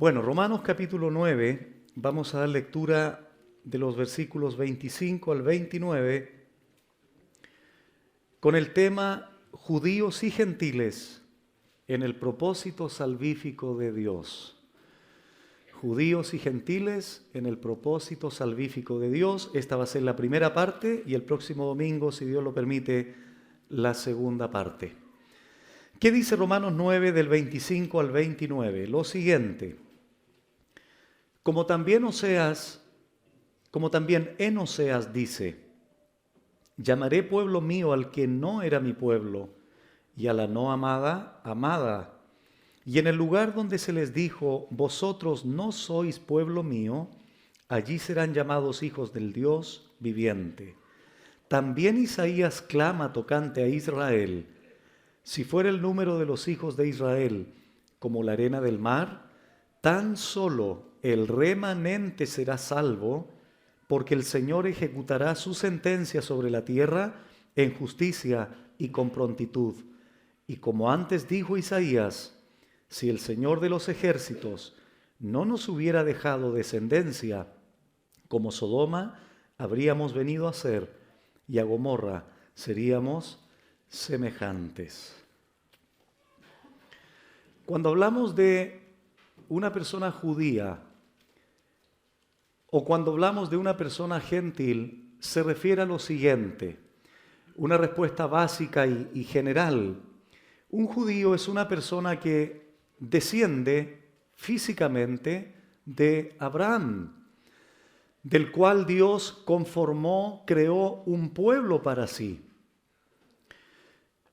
Bueno, Romanos capítulo 9, vamos a dar lectura de los versículos 25 al 29 con el tema judíos y gentiles en el propósito salvífico de Dios. Judíos y gentiles en el propósito salvífico de Dios. Esta va a ser la primera parte y el próximo domingo, si Dios lo permite, la segunda parte. ¿Qué dice Romanos 9 del 25 al 29? Lo siguiente: como también en Oseas dice: llamaré pueblo mío al que no era mi pueblo, y a la no amada, amada. Y en el lugar donde se les dijo: vosotros no sois pueblo mío, allí serán llamados hijos del Dios viviente. También Isaías clama tocante a Israel: si fuera el número de los hijos de Israel como la arena del mar, tan solo el remanente será salvo, porque el Señor ejecutará su sentencia sobre la tierra en justicia y con prontitud. Y como antes dijo Isaías: si el Señor de los ejércitos no nos hubiera dejado descendencia, como Sodoma habríamos venido a ser, y a Gomorra seríamos semejantes. Cuando hablamos de una persona judía o cuando hablamos de una persona gentil, se refiere a lo siguiente, una respuesta básica y general. Un judío es una persona que desciende físicamente de Abraham, del cual Dios conformó, creó un pueblo para sí.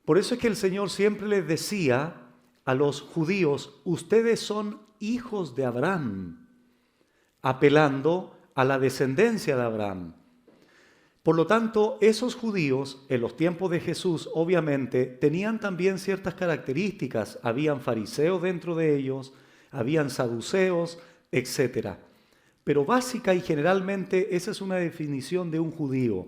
Por eso es que el Señor siempre les decía a los judíos: ustedes son hijos de Abraham, apelando a la descendencia de Abraham. Por lo tanto, esos judíos, en los tiempos de Jesús, obviamente, tenían también ciertas características. Habían fariseos dentro de ellos, habían saduceos, etc. Pero básica y generalmente esa es una definición de un judío.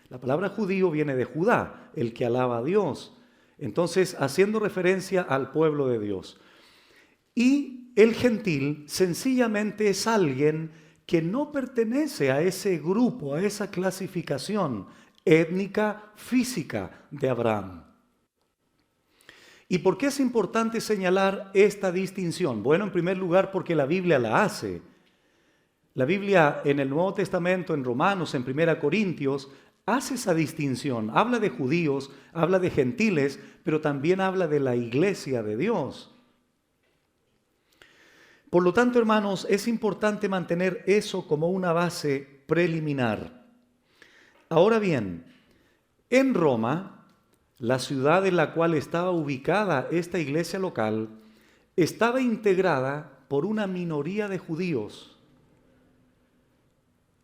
La palabra judío viene de Judá, el que alaba a Dios. Entonces, haciendo referencia al pueblo de Dios. Y el gentil sencillamente es alguien que no pertenece a ese grupo, a esa clasificación étnica, física de Abraham. ¿Y por qué es importante señalar esta distinción? Bueno, en primer lugar, porque la Biblia la hace. La Biblia en el Nuevo Testamento, en Romanos, en 1 Corintios, hace esa distinción. Habla de judíos, habla de gentiles, pero también habla de la iglesia de Dios. Por lo tanto, hermanos, es importante mantener eso como una base preliminar. Ahora bien, en Roma, la ciudad en la cual estaba ubicada esta iglesia local, estaba integrada por una minoría de judíos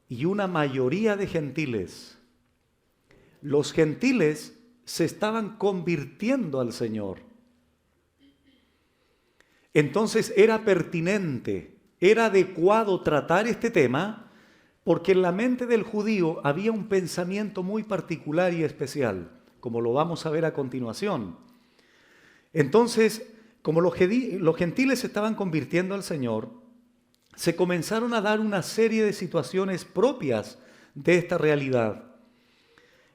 y una mayoría de gentiles. Los gentiles se estaban convirtiendo al Señor. Entonces era pertinente, era adecuado tratar este tema, porque en la mente del judío había un pensamiento muy particular y especial, como lo vamos a ver a continuación. Entonces, como los gentiles se estaban convirtiendo al Señor, se comenzaron a dar una serie de situaciones propias de esta realidad.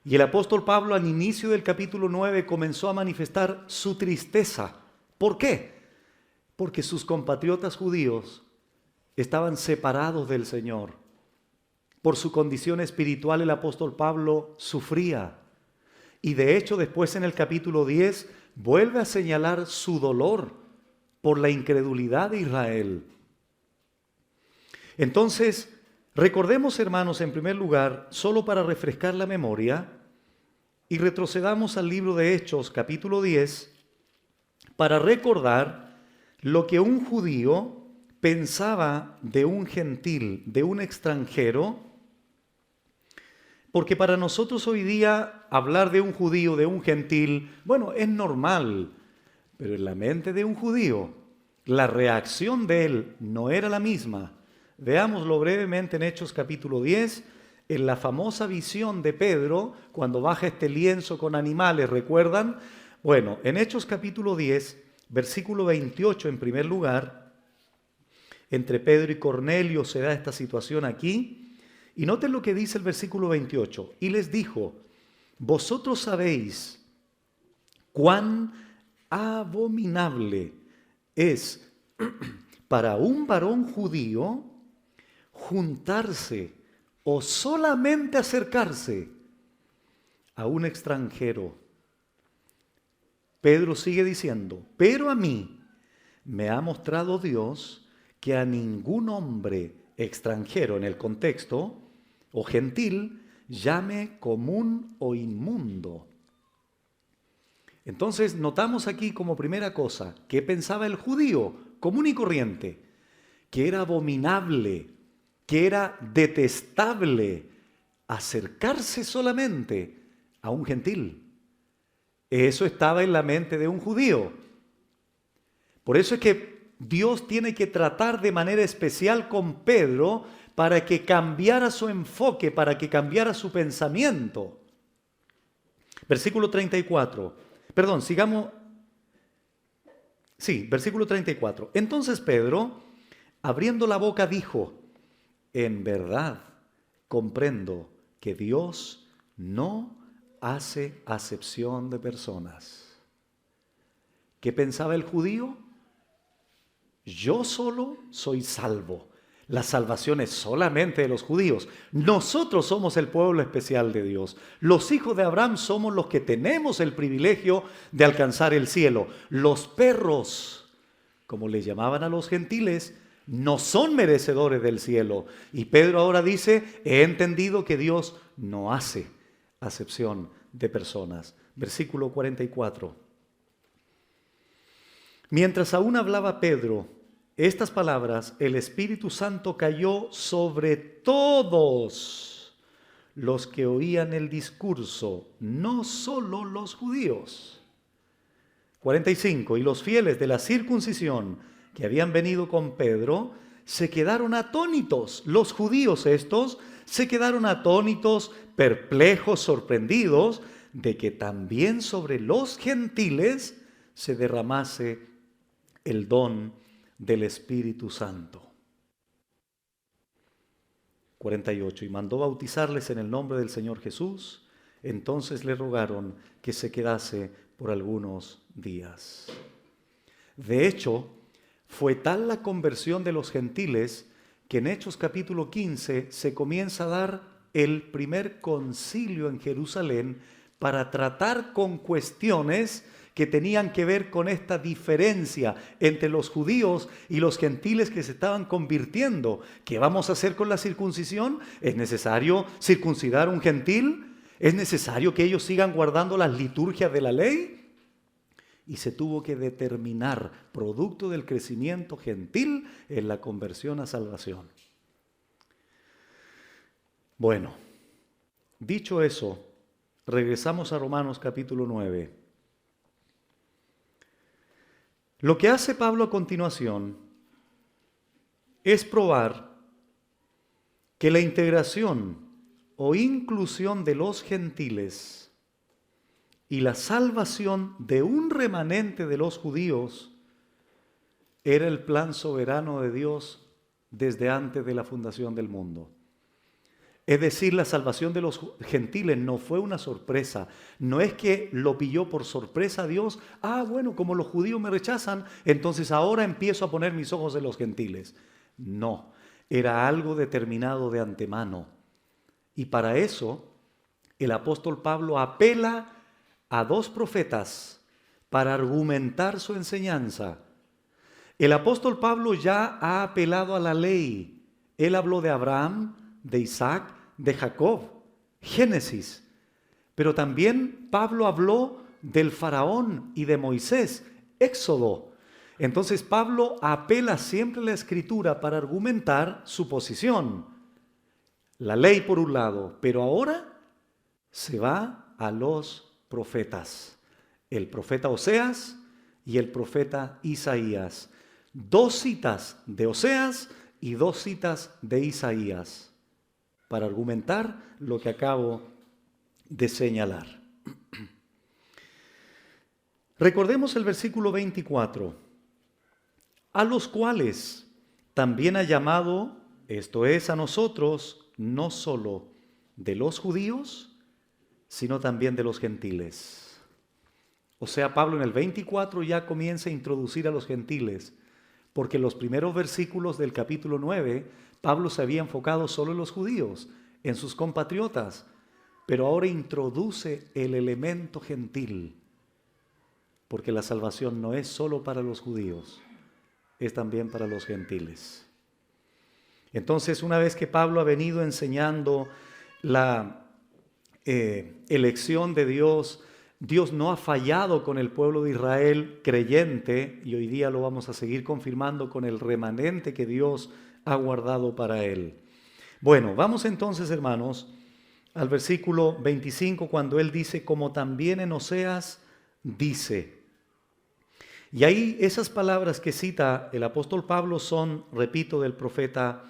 Y el apóstol Pablo, al inicio del capítulo 9, comenzó a manifestar su tristeza. ¿Por qué? Porque sus compatriotas judíos estaban separados del Señor. Por su condición espiritual, el apóstol Pablo sufría. Y de hecho, después en el capítulo 10, vuelve a señalar su dolor por la incredulidad de Israel. Entonces, recordemos, hermanos, en primer lugar, solo para refrescar la memoria, y retrocedamos al libro de Hechos, capítulo 10, para recordar lo que un judío pensaba de un gentil, de un extranjero, porque para nosotros hoy día hablar de un judío, de un gentil, bueno, es normal, pero en la mente de un judío, la reacción de él no era la misma. Veámoslo brevemente en Hechos capítulo 10, en la famosa visión de Pedro, cuando baja este lienzo con animales, ¿recuerdan? Bueno, en Hechos capítulo 10, versículo 28 en primer lugar, entre Pedro y Cornelio se da esta situación aquí. Y noten lo que dice el versículo 28. Y les dijo, vosotros sabéis cuán abominable es para un varón judío juntarse o solamente acercarse a un extranjero. Pedro sigue diciendo, pero a mí me ha mostrado Dios que a ningún hombre extranjero en el contexto o gentil llame común o inmundo. Entonces notamos aquí como primera cosa que pensaba el judío común y corriente, que era abominable, que era detestable acercarse solamente a un gentil. Eso estaba en la mente de un judío. Por eso es que Dios tiene que tratar de manera especial con Pedro para que cambiara su enfoque, para que cambiara su pensamiento. Versículo 34. Perdón, sigamos. Sí, versículo 34. Entonces Pedro, abriendo la boca, dijo, en verdad comprendo que Dios no hace acepción de personas. ¿Qué pensaba el judío? Yo solo soy salvo. La salvación es solamente de los judíos. Nosotros somos el pueblo especial de Dios. Los hijos de Abraham somos los que tenemos el privilegio de alcanzar el cielo. Los perros, como le llamaban a los gentiles, no son merecedores del cielo. Y Pedro ahora dice, he entendido que Dios no hace acepción de personas. Versículo 44. Mientras aún hablaba Pedro estas palabras, el Espíritu Santo cayó sobre todos los que oían el discurso, no solo los judíos. 45. Y los fieles de la circuncisión que habían venido con Pedro se quedaron atónitos. Los judíos estos se quedaron atónitos, perplejos, sorprendidos de que también sobre los gentiles se derramase el don del Espíritu Santo. 48. Y mandó bautizarles en el nombre del Señor Jesús. Entonces le rogaron que se quedase por algunos días. De hecho, fue tal la conversión de los gentiles que en Hechos capítulo 15 se comienza a dar el primer concilio en Jerusalén para tratar con cuestiones que tenían que ver con esta diferencia entre los judíos y los gentiles que se estaban convirtiendo. ¿Qué vamos a hacer con la circuncisión? ¿Es necesario circuncidar a un gentil? ¿Es necesario que ellos sigan guardando las liturgias de la ley? Y se tuvo que determinar, producto del crecimiento gentil, en la conversión a salvación. Bueno, dicho eso, regresamos a Romanos capítulo 9. Lo que hace Pablo a continuación es probar que la integración o inclusión de los gentiles y la salvación de un remanente de los judíos era el plan soberano de Dios desde antes de la fundación del mundo. Es decir, la salvación de los gentiles no fue una sorpresa. No es que lo pilló por sorpresa a Dios. Bueno, como los judíos me rechazan, entonces ahora empiezo a poner mis ojos en los gentiles. No, era algo determinado de antemano. Y para eso, el apóstol Pablo apela a dos profetas para argumentar su enseñanza. El apóstol Pablo ya ha apelado a la ley. Él habló de Abraham, de Isaac, de Jacob, Génesis. Pero también Pablo habló del faraón y de Moisés, Éxodo. Entonces Pablo apela siempre a la Escritura para argumentar su posición. La ley por un lado, pero ahora se va a los profetas. El profeta Oseas y el profeta Isaías. 2 citas de Oseas y 2 citas de Isaías para argumentar lo que acabo de señalar. Recordemos el versículo 24. A los cuales también ha llamado, esto es, a nosotros, no solo de los judíos, sino también de los gentiles. O sea, Pablo en el 24 ya comienza a introducir a los gentiles, porque en los primeros versículos del capítulo 9, Pablo se había enfocado solo en los judíos, en sus compatriotas, pero ahora introduce el elemento gentil, porque la salvación no es solo para los judíos, es también para los gentiles. Entonces, una vez que Pablo ha venido enseñando la elección de Dios, Dios no ha fallado con el pueblo de Israel creyente, y hoy día lo vamos a seguir confirmando con el remanente que Dios ha guardado para él. Bueno, vamos entonces, hermanos, al versículo 25, cuando él dice, como también en Oseas dice. Y ahí esas palabras que cita el apóstol Pablo son, repito, del profeta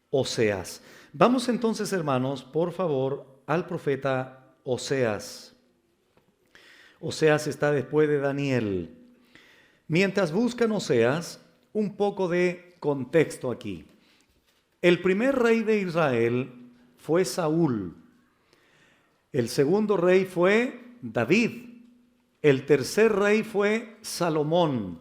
Oseas. Vamos entonces, hermanos, por favor, al profeta Oseas. Oseas está después de Daniel. Mientras buscan Oseas, un poco de contexto aquí. El primer rey de Israel fue Saúl. El segundo rey fue David. El tercer rey fue Salomón.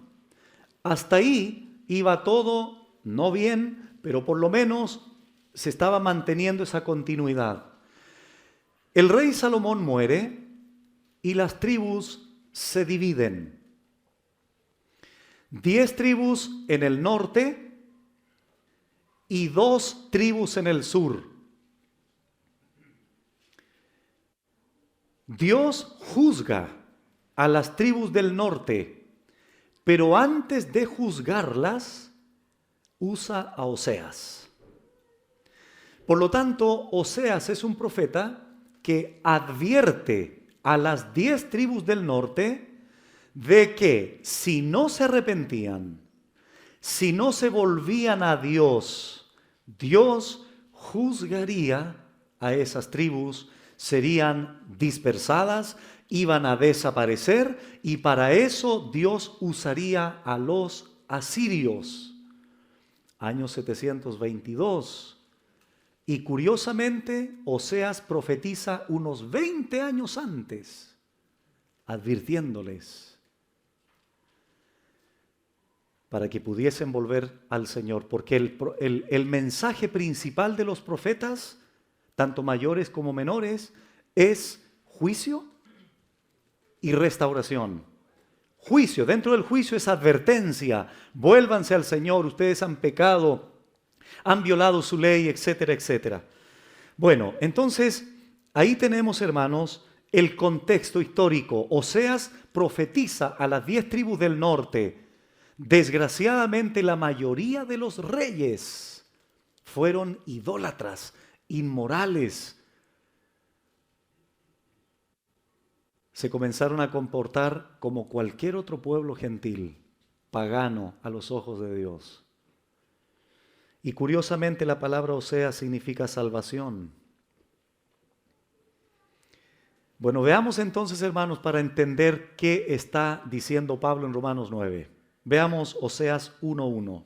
Hasta ahí iba todo, no bien, pero por lo menos se estaba manteniendo esa continuidad. El rey Salomón muere y las tribus se dividen. 10 tribus en el norte y 2 tribus en el sur. Dios juzga a las tribus del norte, pero antes de juzgarlas, usa a Oseas. Por lo tanto, Oseas es un profeta que advierte a las 10 tribus del norte de que si no se arrepentían, si no se volvían a Dios, Dios juzgaría a esas tribus, serían dispersadas, iban a desaparecer, y para eso Dios usaría a los asirios. Año 722. Y curiosamente, Oseas profetiza unos 20 años antes, advirtiéndoles para que pudiesen volver al Señor, porque el mensaje principal de los profetas, tanto mayores como menores, es juicio y restauración. Juicio, dentro del juicio es advertencia, vuélvanse al Señor, ustedes han pecado, han violado su ley, etcétera, etcétera. Bueno, entonces, ahí tenemos, hermanos, el contexto histórico. Oseas profetiza a las 10 tribus del norte. Desgraciadamente, la mayoría de los reyes fueron idólatras, inmorales. Se comenzaron a comportar como cualquier otro pueblo gentil, pagano a los ojos de Dios. Y curiosamente la palabra Oseas significa salvación. Bueno, veamos entonces, hermanos, para entender qué está diciendo Pablo en Romanos 9. Veamos Oseas 1:1.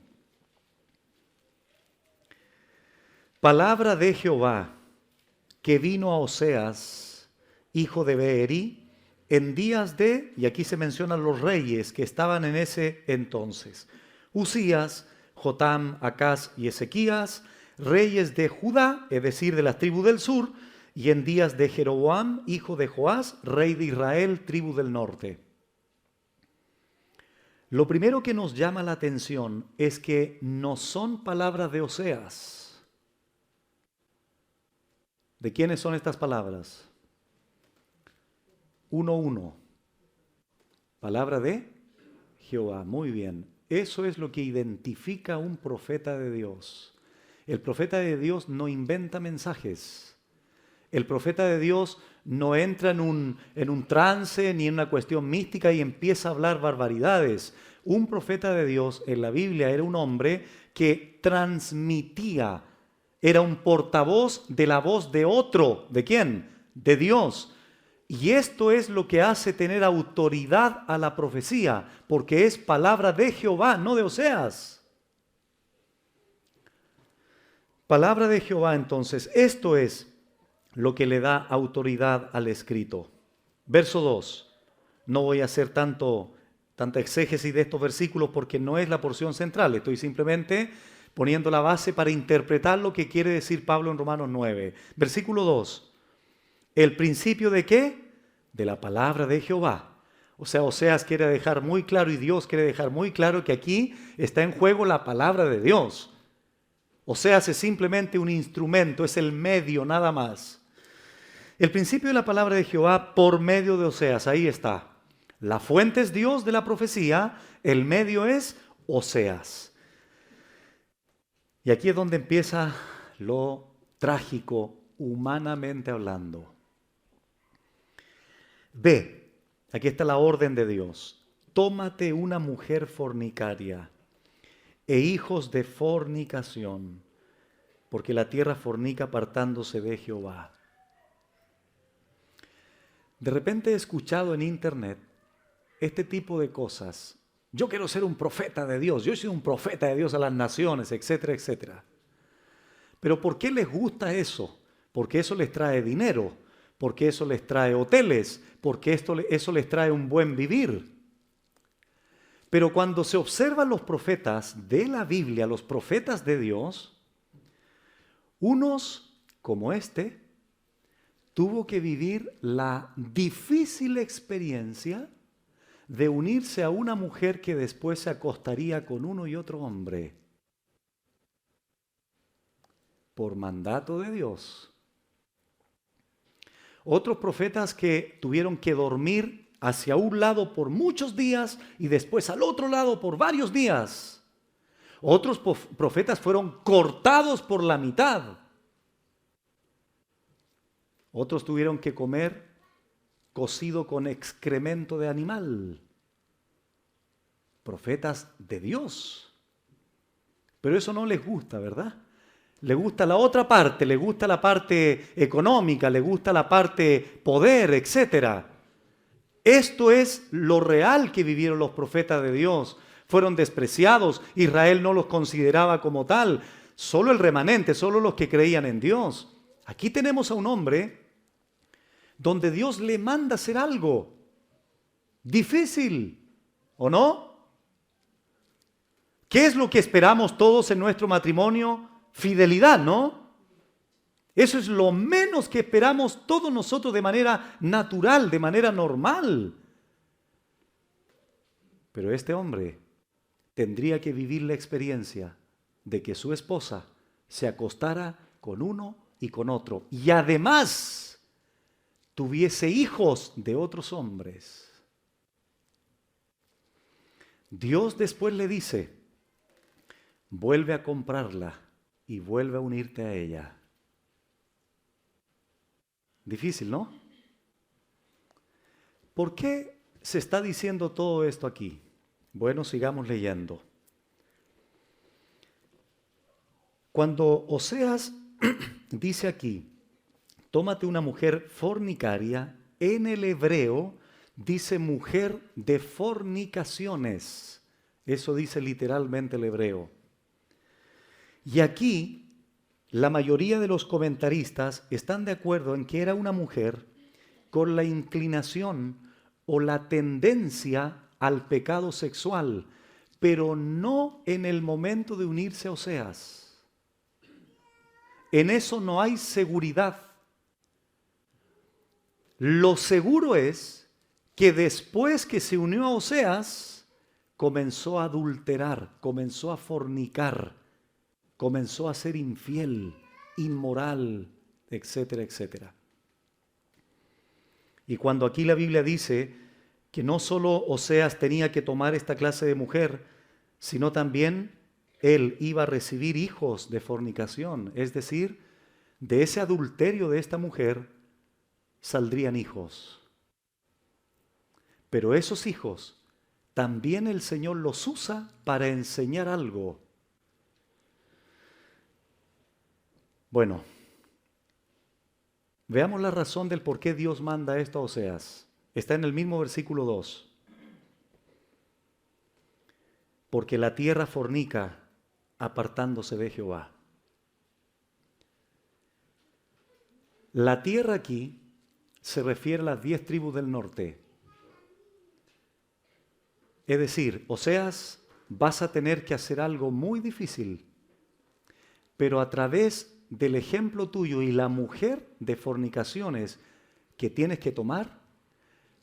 Palabra de Jehová que vino a Oseas, hijo de Beeri, en días de, y aquí se mencionan los reyes que estaban en ese entonces, Usías, Jotam, Acaz y Ezequías, reyes de Judá, es decir, de las tribus del sur, y en días de Jeroboam, hijo de Joás, rey de Israel, tribu del norte. Lo primero que nos llama la atención es que no son palabras de Oseas. ¿De quiénes son estas palabras? 1:1. Palabra de Jehová. Muy bien. Eso es lo que identifica a un profeta de Dios. El profeta de Dios no inventa mensajes. El profeta de Dios no entra en un trance ni en una cuestión mística y empieza a hablar barbaridades. Un profeta de Dios en la Biblia era un hombre que transmitía, era un portavoz de la voz de otro. ¿De quién? De Dios. Y esto es lo que hace tener autoridad a la profecía, porque es palabra de Jehová, no de Oseas. Palabra de Jehová entonces, esto es lo que le da autoridad al escrito. Verso 2, no voy a hacer tanta exégesis de estos versículos porque no es la porción central, estoy simplemente poniendo la base para interpretar lo que quiere decir Pablo en Romanos 9. Versículo 2, ¿el principio de qué? De la palabra de Jehová. O sea, Oseas quiere dejar muy claro y Dios quiere dejar muy claro que aquí está en juego la palabra de Dios. Oseas es simplemente un instrumento, es el medio nada más. El principio de la palabra de Jehová por medio de Oseas, ahí está. La fuente es Dios de la profecía, el medio es Oseas. Y aquí es donde empieza lo trágico, humanamente hablando. Ve, aquí está la orden de Dios. Tómate una mujer fornicaria e hijos de fornicación, porque la tierra fornica apartándose de Jehová. De repente he escuchado en internet este tipo de cosas. Yo quiero ser un profeta de Dios, yo soy un profeta de Dios a las naciones, etcétera, etcétera. Pero ¿por qué les gusta eso? Porque eso les trae dinero, porque eso les trae hoteles, porque eso les trae un buen vivir. Pero cuando se observan los profetas de la Biblia, los profetas de Dios, unos como este, tuvo que vivir la difícil experiencia de unirse a una mujer que después se acostaría con uno y otro hombre. Por mandato de Dios. Otros profetas que tuvieron que dormir hacia un lado por muchos días y después al otro lado por varios días. Otros profetas fueron cortados por la mitad. Otros tuvieron que comer cocido con excremento de animal. Profetas de Dios. Pero eso no les gusta, ¿verdad? Le gusta la otra parte, le gusta la parte económica, le gusta la parte poder, etc. Esto es lo real que vivieron los profetas de Dios. Fueron despreciados, Israel no los consideraba como tal, solo el remanente, solo los que creían en Dios. Aquí tenemos a un hombre donde Dios le manda hacer algo difícil, ¿o no? ¿Qué es lo que esperamos todos en nuestro matrimonio? Fidelidad, ¿no? Eso es lo menos que esperamos todos nosotros de manera natural, de manera normal. Pero este hombre tendría que vivir la experiencia de que su esposa se acostara con uno y con otro. Y además tuviese hijos de otros hombres. Dios después le dice, vuelve a comprarla y vuelve a unirte a ella. Difícil, ¿no? ¿Por qué se está diciendo todo esto aquí? Bueno, sigamos leyendo. Cuando Oseas dice aquí, tómate una mujer fornicaria, en el hebreo dice mujer de fornicaciones. Eso dice literalmente el hebreo. Y aquí la mayoría de los comentaristas están de acuerdo en que era una mujer con la inclinación o la tendencia al pecado sexual, pero no en el momento de unirse a Oseas. En eso no hay seguridad. Lo seguro es que después que se unió a Oseas, comenzó a adulterar, comenzó a fornicar, comenzó a ser infiel, inmoral, etcétera, etcétera. Y cuando aquí la Biblia dice que no solo Oseas tenía que tomar esta clase de mujer, sino también él iba a recibir hijos de fornicación, es decir, de ese adulterio de esta mujer saldrían hijos. Pero esos hijos también el Señor los usa para enseñar algo. Bueno, veamos la razón del por qué Dios manda esto a Oseas. Está en el mismo versículo 2. Porque la tierra fornica apartándose de Jehová. La tierra aquí se refiere a las 10 tribus del norte. Es decir, Oseas, vas a tener que hacer algo muy difícil, pero a través del ejemplo tuyo y la mujer de fornicaciones que tienes que tomar,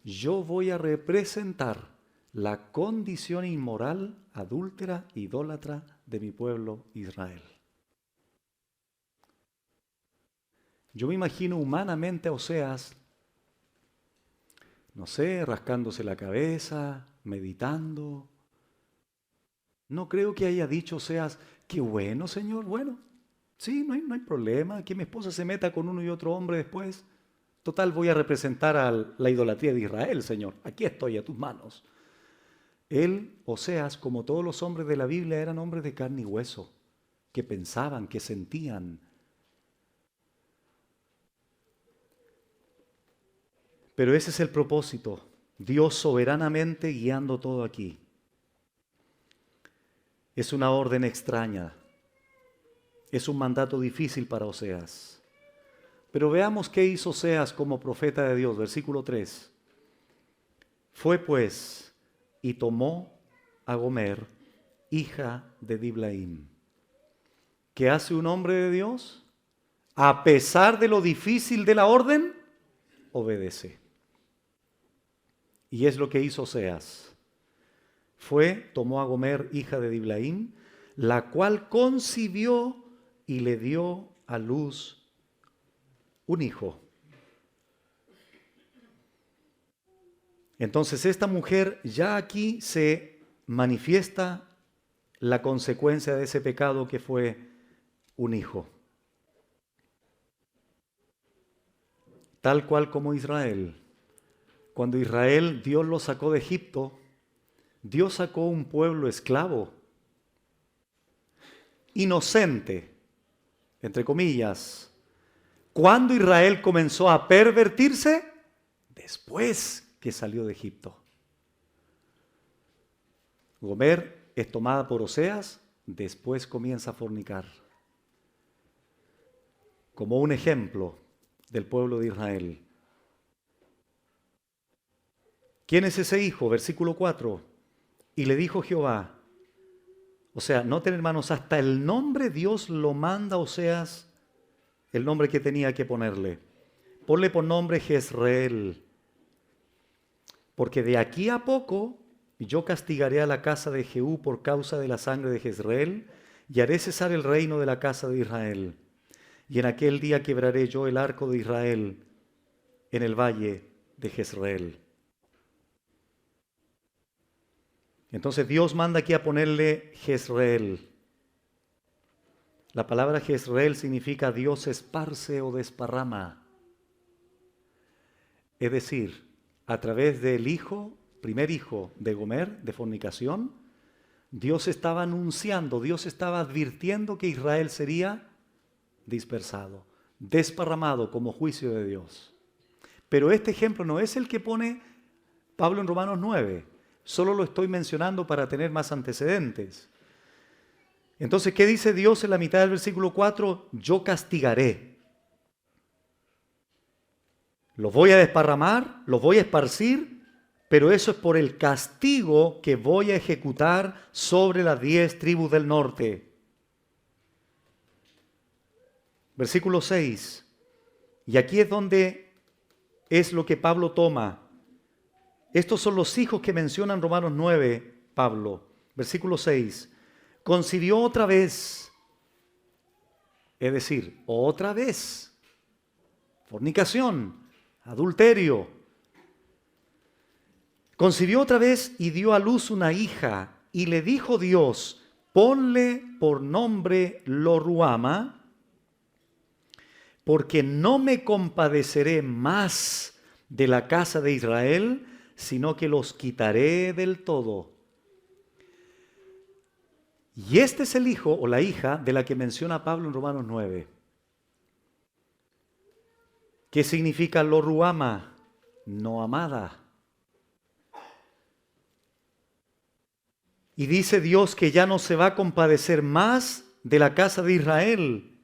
yo voy a representar la condición inmoral, adúltera, idólatra de mi pueblo Israel. Yo me imagino humanamente a Oseas, no sé, rascándose la cabeza, meditando. No creo que haya dicho Oseas, qué bueno, Señor, bueno, sí, no hay problema, que mi esposa se meta con uno y otro hombre después. Total, voy a representar a la idolatría de Israel, Señor. Aquí estoy, a tus manos. Él, Oseas, como todos los hombres de la Biblia, eran hombres de carne y hueso, que pensaban, que sentían. Pero ese es el propósito, Dios soberanamente guiando todo aquí. Es una orden extraña, es un mandato difícil para Oseas. Pero veamos qué hizo Oseas como profeta de Dios, versículo 3. Fue pues y tomó a Gomer, hija de Diblaim. ¿Qué hace un hombre de Dios? A pesar de lo difícil de la orden, obedece. Y es lo que hizo Oseas. Tomó a Gomer, hija de Diblaim, la cual concibió y le dio a luz un hijo. Entonces esta mujer, ya aquí se manifiesta la consecuencia de ese pecado que fue un hijo. Tal cual como Israel. Cuando Israel, Dios lo sacó de Egipto, Dios sacó un pueblo esclavo, inocente, entre comillas. ¿Cuándo Israel comenzó a pervertirse? Después que salió de Egipto. Gomer es tomada por Oseas, después comienza a fornicar. Como un ejemplo del pueblo de Israel. ¿Quién es ese hijo? Versículo 4. Y le dijo Jehová, o sea, noten hermanos, hasta el nombre Dios lo manda a Oseas, el nombre que tenía que ponerle. Ponle por nombre Jezreel, porque de aquí a poco yo castigaré a la casa de Jehú por causa de la sangre de Jezreel y haré cesar el reino de la casa de Israel. Y en aquel día quebraré yo el arco de Israel en el valle de Jezreel. Entonces Dios manda aquí a ponerle Jezreel. La palabra Jezreel significa Dios esparce o desparrama. Es decir, a través del primer hijo de Gomer, de fornicación, Dios estaba anunciando, Dios estaba advirtiendo que Israel sería dispersado, desparramado como juicio de Dios. Pero este ejemplo no es el que pone Pablo en Romanos 9. Solo lo estoy mencionando para tener más antecedentes. Entonces, ¿qué dice Dios en la mitad del versículo 4? Yo castigaré. Los voy a desparramar, los voy a esparcir, pero eso es por el castigo que voy a ejecutar sobre las 10 tribus del norte. Versículo 6. Y aquí es donde es lo que Pablo toma. Estos son los hijos que menciona en Romanos 9, Pablo. Versículo 6. Concibió otra vez, es decir, otra vez, fornicación, adulterio. Concibió otra vez y dio a luz una hija, y le dijo Dios, ponle por nombre Lo-ruama, porque no me compadeceré más de la casa de Israel, sino que los quitaré del todo. Y este es el hijo o la hija de la que menciona Pablo en Romanos 9. ¿Qué significa Lo-ruama? No amada. Y dice Dios que ya no se va a compadecer más de la casa de Israel.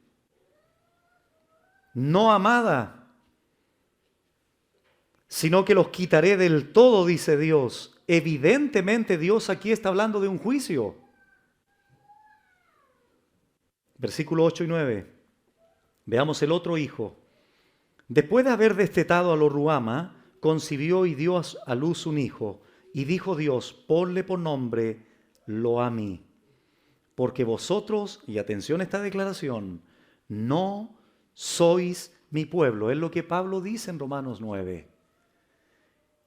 no amada, sino que los quitaré del todo, dice Dios. Evidentemente Dios aquí está hablando de un juicio. Versículo 8 y 9. Veamos el otro hijo. Después de haber destetado a Lo-ruhama, concibió y dio a luz un hijo. Y dijo Dios, ponle por nombre Lo-ammi, porque vosotros, y atención a esta declaración, no sois mi pueblo. Es lo que Pablo dice en Romanos 9.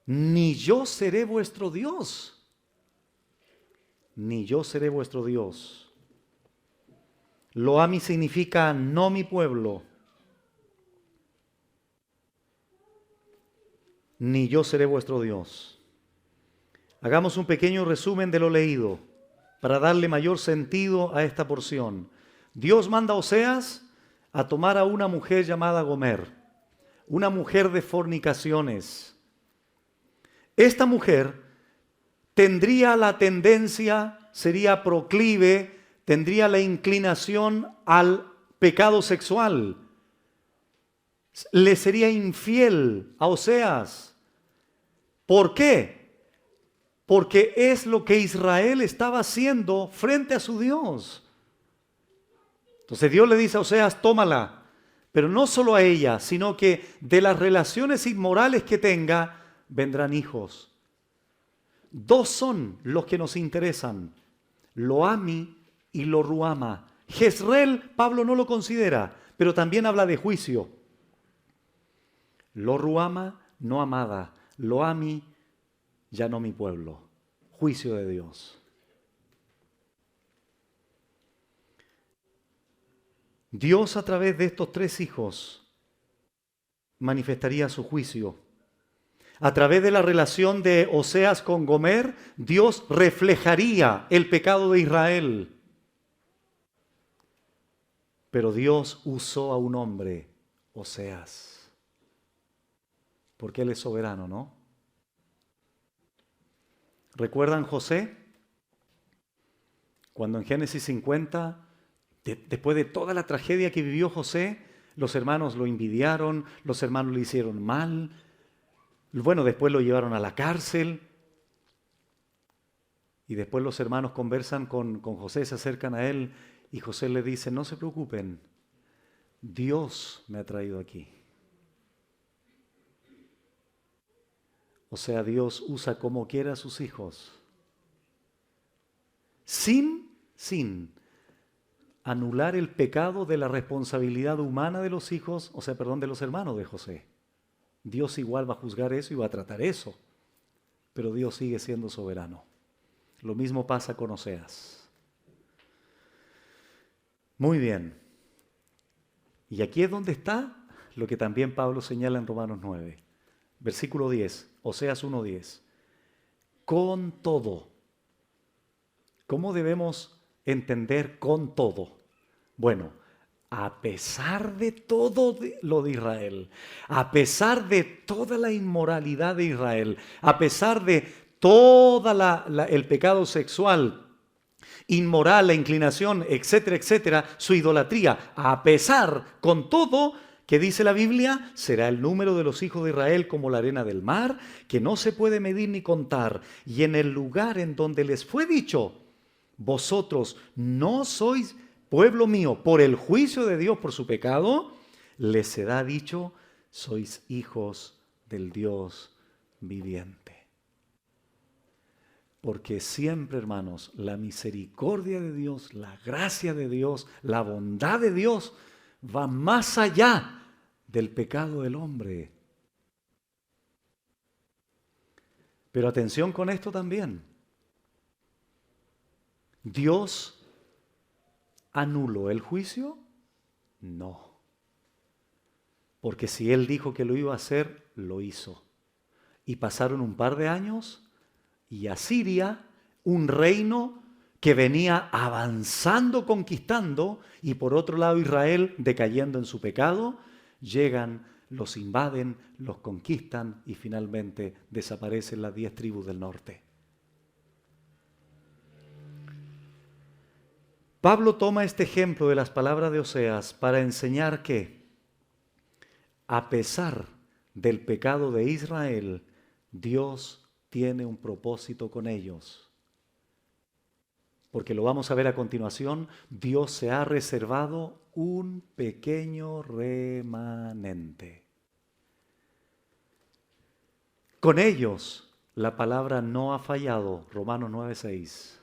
Ni yo seré vuestro Dios. Ni yo seré vuestro Dios. Lo-ammi significa no mi pueblo. Ni yo seré vuestro Dios. Hagamos un pequeño resumen de lo leído para darle mayor sentido a esta porción. Dios manda a Oseas a tomar a una mujer llamada Gomer, una mujer de fornicaciones. Esta mujer tendría la tendencia, sería proclive, tendría la inclinación al pecado sexual. Le sería infiel a Oseas. ¿Por qué? Porque es lo que Israel estaba haciendo frente a su Dios. Entonces Dios le dice a Oseas, tómala, pero no solo a ella, sino que de las relaciones inmorales que tenga, vendrán hijos. Dos son los que nos interesan, Lo-ammi y Lo-ruhama. Jezreel, Pablo no lo considera, pero también habla de juicio. Lo-ruhama, no amada. Lo-ammi, ya no mi pueblo. Juicio de Dios. Dios a través de estos tres hijos manifestaría su juicio. A través de la relación de Oseas con Gomer, Dios reflejaría el pecado de Israel. Pero Dios usó a un hombre, Oseas, porque Él es soberano, ¿no? ¿Recuerdan José? Cuando en Génesis 50, después de toda la tragedia que vivió José, los hermanos lo envidiaron, los hermanos le hicieron mal. Bueno, después lo llevaron a la cárcel. Y después los hermanos conversan con José, se acercan a él y José le dice, no se preocupen, Dios me ha traído aquí. O sea, Dios usa como quiera a sus hijos. Sin anular el pecado de la responsabilidad humana de los hijos, de los hermanos de José. Dios igual va a juzgar eso y va a tratar eso. Pero Dios sigue siendo soberano. Lo mismo pasa con Oseas. Muy bien. Y aquí es donde está lo que también Pablo señala en Romanos 9. Versículo 10, Oseas 1:10. Con todo. ¿Cómo debemos entender con todo? Bueno, a pesar de todo lo de Israel, a pesar de toda la inmoralidad de Israel, a pesar de todo el pecado sexual, inmoral, la inclinación, etcétera, etcétera, su idolatría, a pesar, con todo, que dice la Biblia, será el número de los hijos de Israel como la arena del mar, que no se puede medir ni contar. Y en el lugar en donde les fue dicho, vosotros no sois pueblo mío por el juicio de Dios por su pecado, les será dicho, sois hijos del Dios viviente. Porque siempre, hermanos, la misericordia de Dios, la gracia de Dios, la bondad de Dios va más allá del pecado del hombre. Pero atención con esto también. ¿Dios anuló el juicio? No. Porque si Él dijo que lo iba a hacer, lo hizo. Y pasaron un par de años y Asiria, un reino que venía avanzando, conquistando, y por otro lado Israel decayendo en su pecado, llegan, los invaden, los conquistan y finalmente desaparecen las 10 tribus del norte. Pablo toma este ejemplo de las palabras de Oseas para enseñar que a pesar del pecado de Israel, Dios tiene un propósito con ellos. Porque lo vamos a ver a continuación, Dios se ha reservado un pequeño remanente. Con ellos la palabra no ha fallado, Romanos 9:6.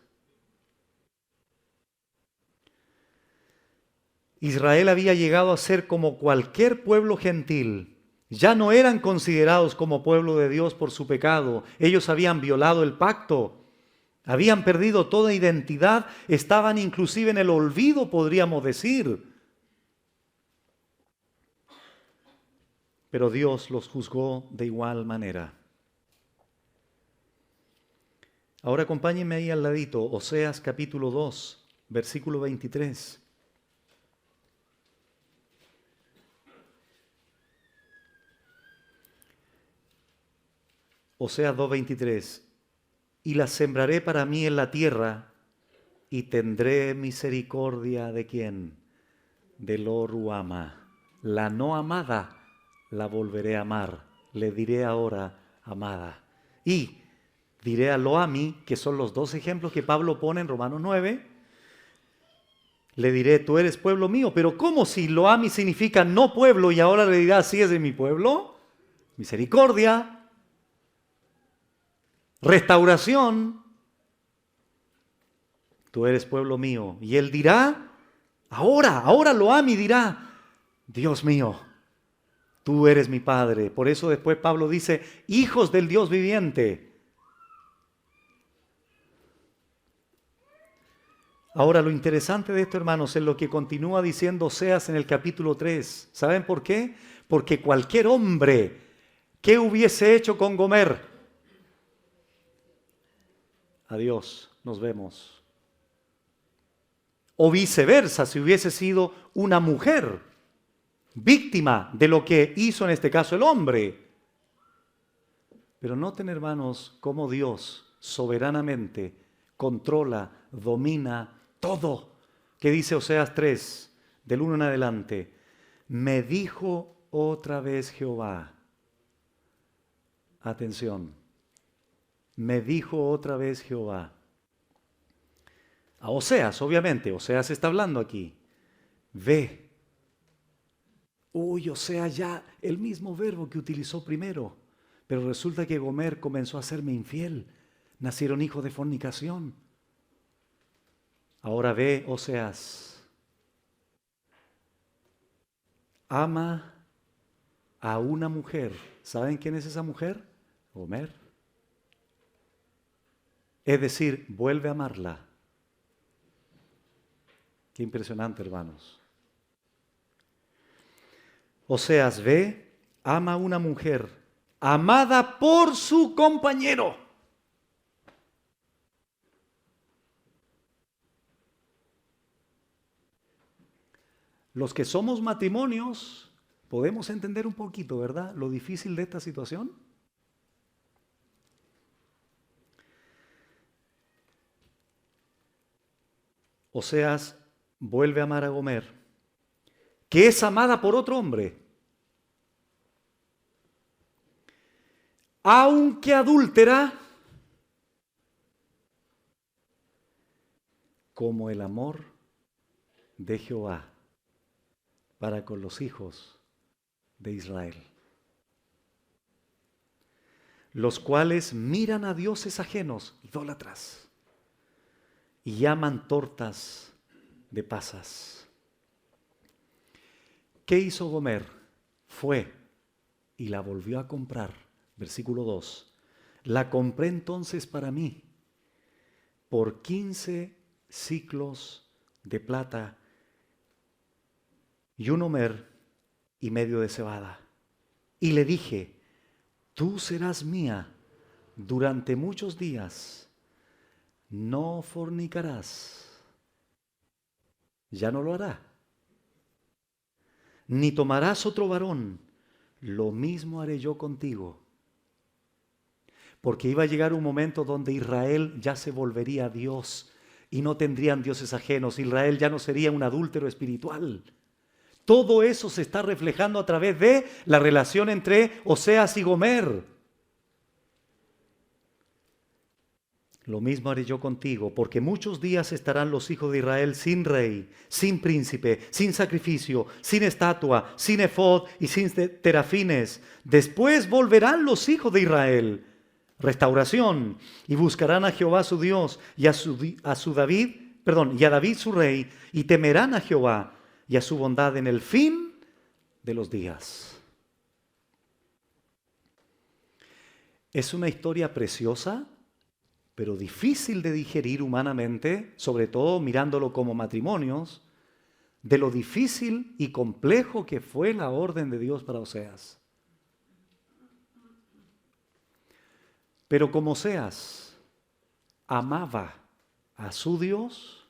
Israel había llegado a ser como cualquier pueblo gentil. Ya no eran considerados como pueblo de Dios por su pecado. Ellos habían violado el pacto. Habían perdido toda identidad. Estaban inclusive en el olvido, podríamos decir. Pero Dios los juzgó de igual manera. Ahora acompáñenme ahí al ladito, Oseas capítulo 2, versículo 23. Oseas 2:23, y las sembraré para mí en la tierra, y tendré misericordia ¿de quién? De Lo Ruama. La no amada la volveré a amar. Le diré ahora amada. Y diré a Lo-Ami, que son los dos ejemplos que Pablo pone en Romanos 9, le diré, tú eres pueblo mío. Pero ¿cómo si Lo-Ami significa no pueblo y ahora le dirá, sí es de mi pueblo? Misericordia. Restauración, tú eres pueblo mío. Y él dirá, ahora Lo-Ami dirá, Dios mío, tú eres mi Padre. Por eso después Pablo dice, hijos del Dios viviente. Ahora lo interesante de esto, hermanos, es lo que continúa diciendo Oseas en el capítulo 3. ¿Saben por qué? Porque cualquier hombre, ¿qué hubiese hecho con Gomer? Adiós, nos vemos. O viceversa, si hubiese sido una mujer víctima de lo que hizo en este caso el hombre. Pero noten, hermanos, cómo Dios soberanamente controla, domina todo. ¿Qué dice Oseas 3, del 1 en adelante? Me dijo otra vez Jehová. Atención. Me dijo otra vez Jehová. A Oseas, obviamente, Oseas está hablando aquí. Ve. Uy, Oseas ya el mismo verbo que utilizó primero. Pero resulta que Gomer comenzó a serme infiel. Nacieron hijos de fornicación. Ahora ve, Oseas. Ama a una mujer. ¿Saben quién es esa mujer? Gomer. Es decir, vuelve a amarla. Qué impresionante, hermanos. Oseas ve, ama a una mujer, amada por su compañero. Los que somos matrimonios podemos entender un poquito, ¿verdad? Lo difícil de esta situación. Oseas vuelve a amar a Gomer, que es amada por otro hombre. Aunque adúltera, como el amor de Jehová para con los hijos de Israel, los cuales miran a dioses ajenos, idólatras, y llaman tortas de pasas. ¿Qué hizo Gomer? Fue y la volvió a comprar. Versículo 2. La compré entonces para mí por 15 siclos de plata y un homer y medio de cebada. Y le dije, tú serás mía durante muchos días. No fornicarás. Ya no lo hará. Ni tomarás otro varón. Lo mismo haré yo contigo. Porque iba a llegar un momento donde Israel ya se volvería a Dios y no tendrían dioses ajenos. Israel ya no sería un adúltero espiritual. Todo eso se está reflejando a través de la relación entre Oseas y Gomer. Lo mismo haré yo contigo, porque muchos días estarán los hijos de Israel sin rey, sin príncipe, sin sacrificio, sin estatua, sin efod y sin terafines. Después volverán los hijos de Israel, restauración, y buscarán a Jehová su Dios y a David su rey, y temerán a Jehová y a su bondad en el fin de los días. Es una historia preciosa, pero difícil de digerir humanamente, sobre todo mirándolo como matrimonios, de lo difícil y complejo que fue la orden de Dios para Oseas. Pero como Oseas amaba a su Dios,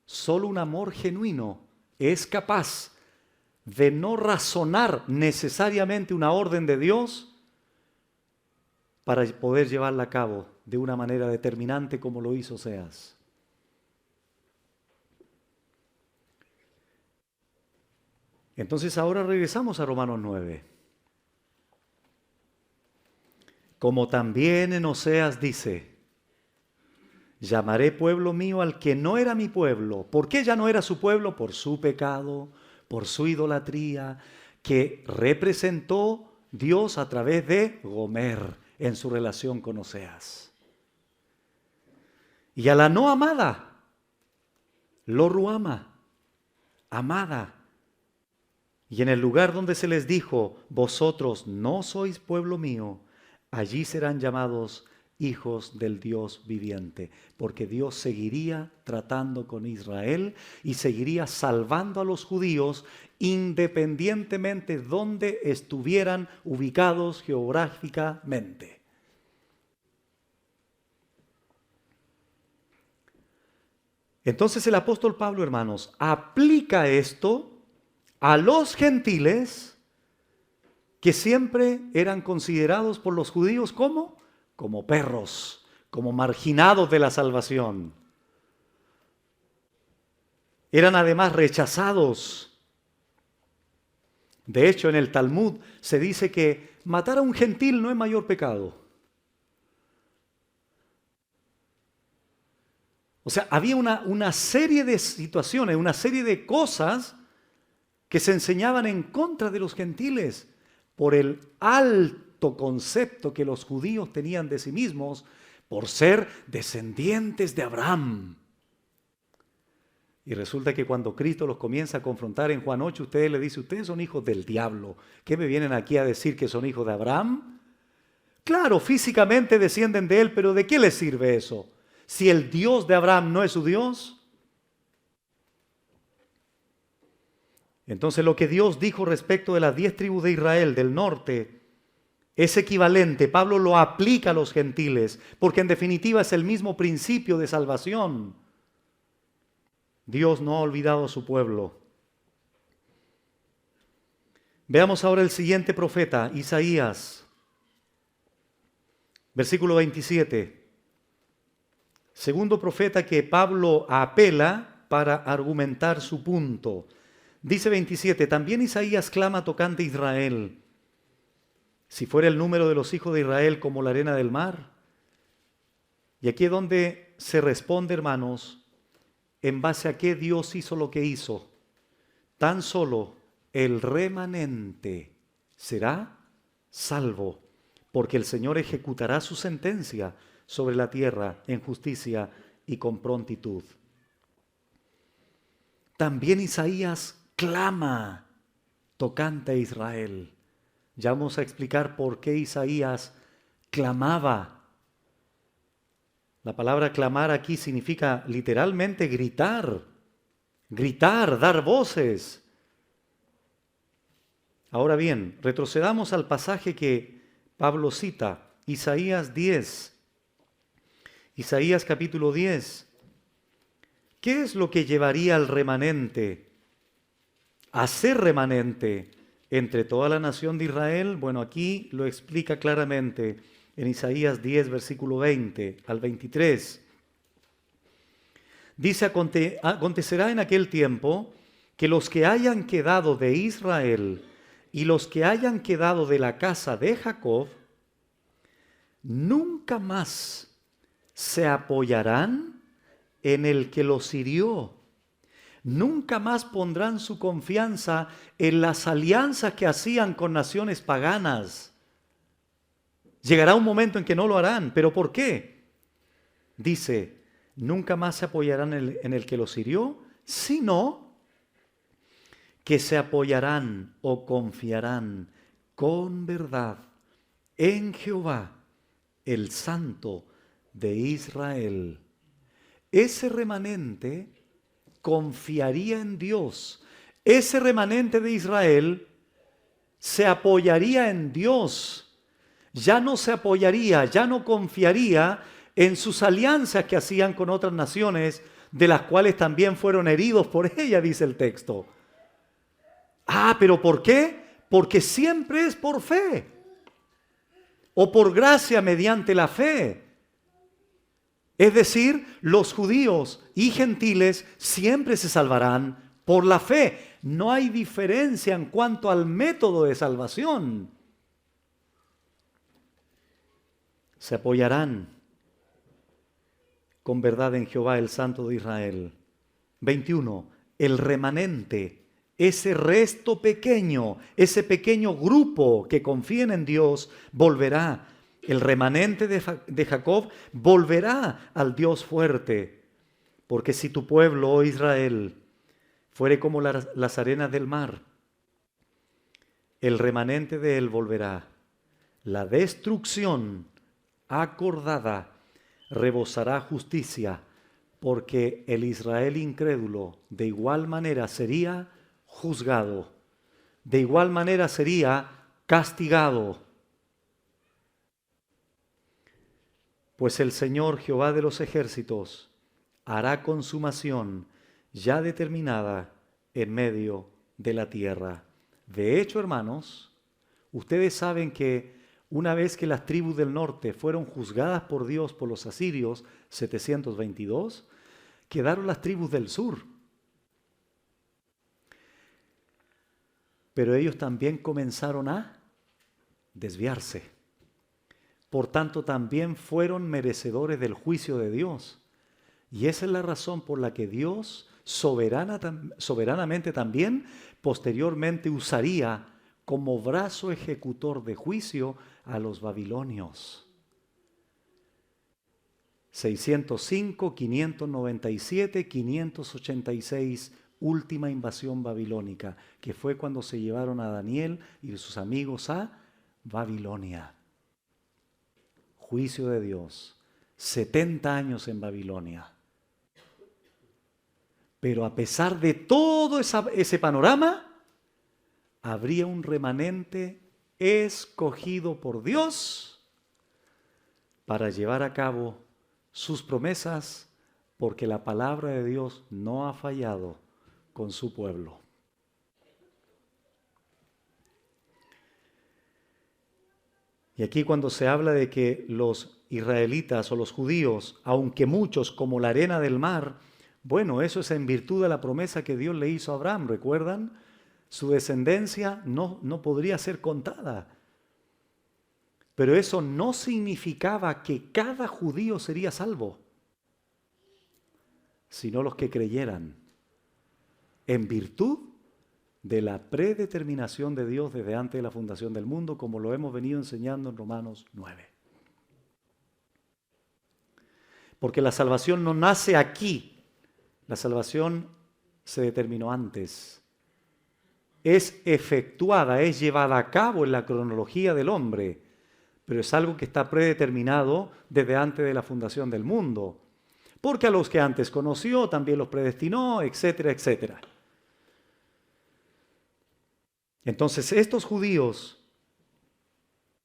solo un amor genuino es capaz de no razonar necesariamente una orden de Dios para poder llevarla a cabo de una manera determinante como lo hizo Oseas. Entonces ahora regresamos a Romanos 9. Como también en Oseas dice, llamaré pueblo mío al que no era mi pueblo. ¿Por qué ya no era su pueblo? Por su pecado, por su idolatría, que representó Dios a través de Gomer en su relación con Oseas. Y a la no amada, lo ruama, amada. Y en el lugar donde se les dijo, vosotros no sois pueblo mío, allí serán llamados hijos del Dios viviente, porque Dios seguiría tratando con Israel y seguiría salvando a los judíos independientemente de donde estuvieran ubicados geográficamente. Entonces el apóstol Pablo, hermanos, aplica esto a los gentiles que siempre eran considerados por los judíos como perros, como marginados de la salvación. Eran además rechazados. De hecho, en el Talmud se dice que matar a un gentil no es mayor pecado. O sea, había una serie de situaciones, una serie de cosas que se enseñaban en contra de los gentiles por el alto concepto que los judíos tenían de sí mismos por ser descendientes de Abraham. Y resulta que cuando Cristo los comienza a confrontar en Juan 8, ustedes le dicen, ustedes son hijos del diablo. ¿Qué me vienen aquí a decir que son hijos de Abraham? Claro, físicamente descienden de él, pero ¿de qué les sirve eso? Si el Dios de Abraham no es su Dios. Entonces lo que Dios dijo respecto de las 10 tribus de Israel del norte es equivalente. Pablo lo aplica a los gentiles, porque en definitiva es el mismo principio de salvación. Dios no ha olvidado a su pueblo. Veamos ahora el siguiente profeta, Isaías, versículo 27. Segundo profeta que Pablo apela para argumentar su punto. Dice 27, también Isaías clama tocante a Israel. Si fuera el número de los hijos de Israel como la arena del mar. Y aquí es donde se responde, hermanos, en base a qué Dios hizo lo que hizo. Tan solo el remanente será salvo, porque el Señor ejecutará su sentencia sobre la tierra en justicia y con prontitud. También Isaías clama tocante a Israel. Ya vamos a explicar por qué Isaías clamaba. La palabra clamar aquí significa literalmente gritar, dar voces. Ahora bien, retrocedamos al pasaje que Pablo cita, Isaías 10. Isaías capítulo 10. ¿Qué es lo que llevaría al remanente a ser remanente entre toda la nación de Israel? Bueno, aquí lo explica claramente en Isaías 10, versículo 20 al 23. Dice, acontecerá en aquel tiempo que los que hayan quedado de Israel y los que hayan quedado de la casa de Jacob, nunca más se apoyarán en el que los hirió. Nunca más pondrán su confianza en las alianzas que hacían con naciones paganas. Llegará un momento en que no lo harán. ¿Pero por qué? Dice, nunca más se apoyarán en el que los hirió, sino que se apoyarán o confiarán con verdad en Jehová, el Santo de Israel. Ese remanente confiaría en Dios. Ese remanente de Israel se apoyaría en Dios. Ya no se apoyaría, ya no confiaría en sus alianzas que hacían con otras naciones, de las cuales también fueron heridos por ella, dice el texto. ¿Pero por qué? Porque siempre es por fe, o por gracia mediante la fe. Es decir, los judíos y gentiles siempre se salvarán por la fe. No hay diferencia en cuanto al método de salvación. Se apoyarán con verdad en Jehová, el Santo de Israel. 21. El remanente, ese resto pequeño, ese pequeño grupo que confíen en Dios, volverá. El remanente de Jacob volverá al Dios fuerte. Porque si tu pueblo, oh Israel, fuere como las arenas del mar, el remanente de él volverá. La destrucción acordada rebosará justicia, porque el Israel incrédulo de igual manera sería juzgado, de igual manera sería castigado. Pues el Señor Jehová de los ejércitos hará consumación ya determinada en medio de la tierra. De hecho, hermanos, ustedes saben que una vez que las tribus del norte fueron juzgadas por Dios por los asirios, 722, quedaron las tribus del sur. Pero ellos también comenzaron a desviarse. Por tanto, también fueron merecedores del juicio de Dios. Y esa es la razón por la que Dios soberanamente también posteriormente usaría como brazo ejecutor de juicio a los babilonios. 605, 597, 586, última invasión babilónica, que fue cuando se llevaron a Daniel y sus amigos a Babilonia. Juicio de Dios, 70 años en Babilonia. Pero a pesar de todo ese panorama, habría un remanente escogido por Dios para llevar a cabo sus promesas, porque la palabra de Dios no ha fallado con su pueblo. Y aquí cuando se habla de que los israelitas o los judíos, aunque muchos como la arena del mar, bueno, eso es en virtud de la promesa que Dios le hizo a Abraham, ¿recuerdan? Su descendencia no podría ser contada. Pero eso no significaba que cada judío sería salvo, sino los que creyeran en virtud de la predeterminación de Dios desde antes de la fundación del mundo, como lo hemos venido enseñando en Romanos 9. Porque la salvación no nace aquí, la salvación se determinó antes. Es efectuada, es llevada a cabo en la cronología del hombre, pero es algo que está predeterminado desde antes de la fundación del mundo. Porque a los que antes conoció también los predestinó, etcétera, etcétera. Entonces estos judíos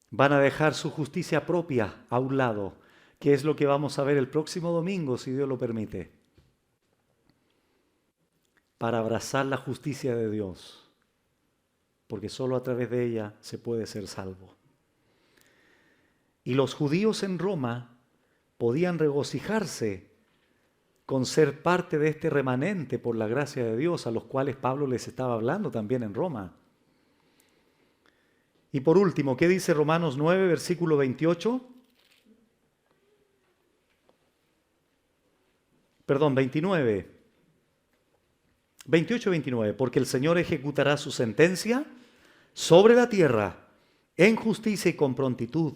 van a dejar su justicia propia a un lado, que es lo que vamos a ver el próximo domingo, si Dios lo permite, para abrazar la justicia de Dios, porque solo a través de ella se puede ser salvo. Y los judíos en Roma podían regocijarse con ser parte de este remanente por la gracia de Dios a los cuales Pablo les estaba hablando también en Roma. Y por último, ¿qué dice Romanos 9, versículo 28? Perdón, 29. 28 y 29. Porque el Señor ejecutará su sentencia sobre la tierra en justicia y con prontitud.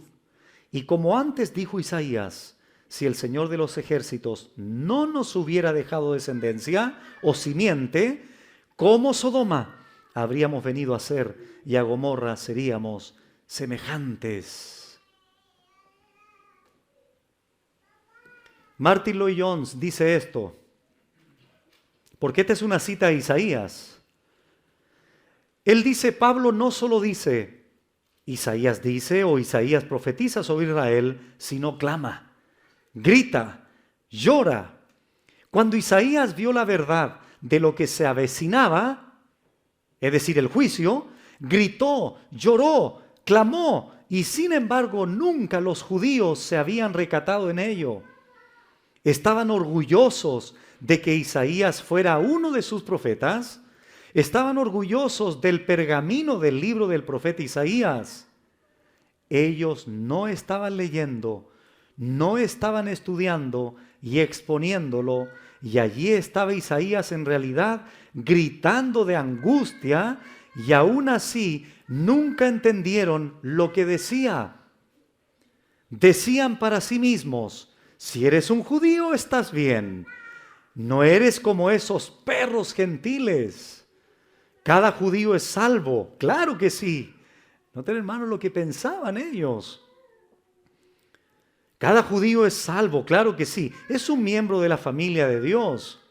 Y como antes dijo Isaías, si el Señor de los ejércitos no nos hubiera dejado descendencia o simiente, como Sodoma habríamos venido a ser, y a Gomorra seríamos semejantes. Martin Lloyd-Jones dice esto, porque esta es una cita de Isaías. Él dice, Pablo no solo dice, Isaías dice o Isaías profetiza sobre Israel, sino clama, grita, llora. Cuando Isaías vio la verdad de lo que se avecinaba, es decir, el juicio, gritó, lloró, clamó, y sin embargo nunca los judíos se habían recatado en ello. Estaban orgullosos de que Isaías fuera uno de sus profetas, estaban orgullosos del pergamino del libro del profeta Isaías. Ellos no estaban leyendo, no estaban estudiando y exponiéndolo, y allí estaba Isaías en realidad gritando de angustia, y aún así nunca entendieron lo que decía. Decían para sí mismos, si eres un judío estás bien, no eres como esos perros gentiles. Cada judío es salvo, claro que sí. Noten, hermanos, lo que pensaban ellos. Cada judío es salvo, claro que sí. Es un miembro de la familia de Dios.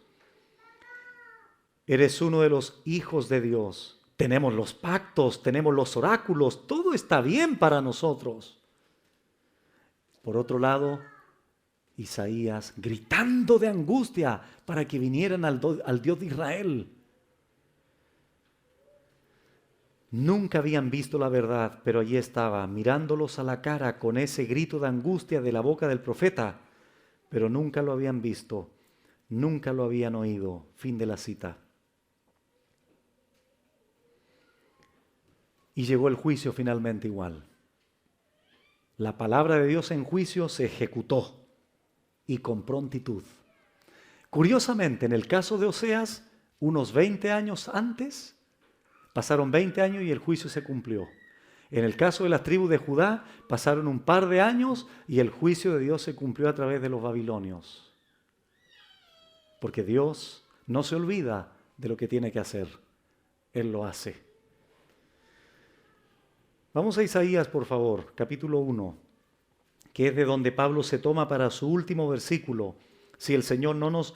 Eres uno de los hijos de Dios. Tenemos los pactos, tenemos los oráculos, todo está bien para nosotros. Por otro lado, Isaías gritando de angustia para que vinieran al Dios de Israel. Nunca habían visto la verdad, pero allí estaba, mirándolos a la cara con ese grito de angustia de la boca del profeta, pero nunca lo habían visto, nunca lo habían oído. Fin de la cita. Y llegó el juicio finalmente igual. La palabra de Dios en juicio se ejecutó y con prontitud. Curiosamente, en el caso de Oseas, unos 20 años antes, pasaron 20 años y el juicio se cumplió. En el caso de las tribus de Judá, pasaron un par de años y el juicio de Dios se cumplió a través de los babilonios. Porque Dios no se olvida de lo que tiene que hacer. Él lo hace. Vamos a Isaías, por favor, capítulo 1, que es de donde Pablo se toma para su último versículo. Si el Señor no nos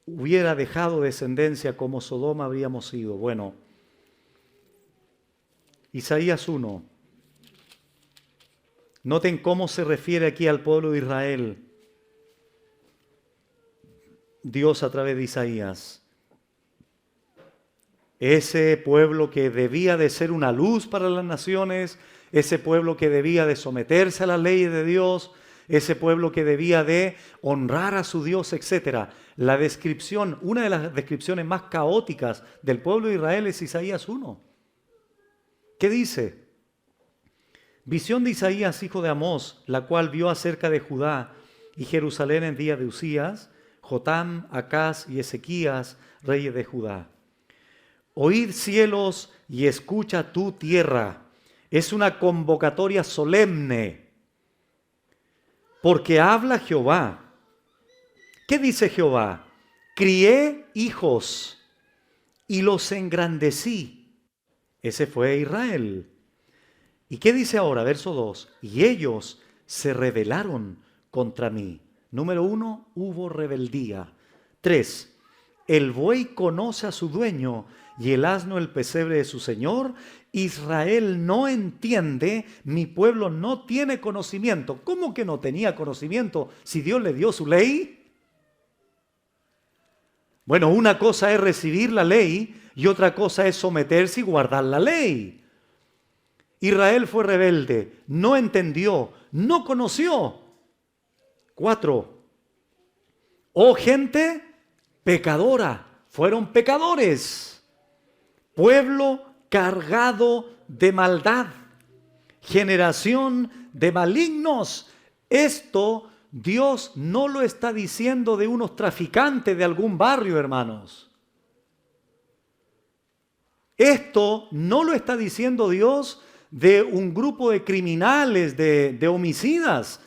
hubiera dejado descendencia como Sodoma habríamos sido. Bueno, Isaías 1. Noten cómo se refiere aquí al pueblo de Israel. Dios a través de Isaías. Ese pueblo que debía de ser una luz para las naciones, ese pueblo que debía de someterse a las leyes de Dios, ese pueblo que debía de honrar a su Dios, etc. La descripción, una de las descripciones más caóticas del pueblo de Israel es Isaías 1. ¿Qué dice? Visión de Isaías, hijo de Amós, la cual vio acerca de Judá y Jerusalén en día de Usías, Jotam, Acaz y Ezequías, reyes de Judá. Oíd cielos y escucha tu tierra. Es una convocatoria solemne. Porque habla Jehová. ¿Qué dice Jehová? Crié hijos y los engrandecí. Ese fue Israel. ¿Y qué dice ahora? Verso 2. Y ellos se rebelaron contra mí. Número 1, hubo rebeldía. 3. El buey conoce a su dueño y el asno el pesebre de su señor. Israel no entiende, mi pueblo no tiene conocimiento. ¿Cómo que no tenía conocimiento si Dios le dio su ley? Bueno, una cosa es recibir la ley y otra cosa es someterse y guardar la ley. Israel fue rebelde, no entendió, no conoció. 4. Oh gente pecadora, fueron pecadores, pueblo cargado de maldad, generación de malignos. Esto Dios no lo está diciendo de unos traficantes de algún barrio, hermanos. Esto no lo está diciendo Dios de un grupo de criminales, de homicidas.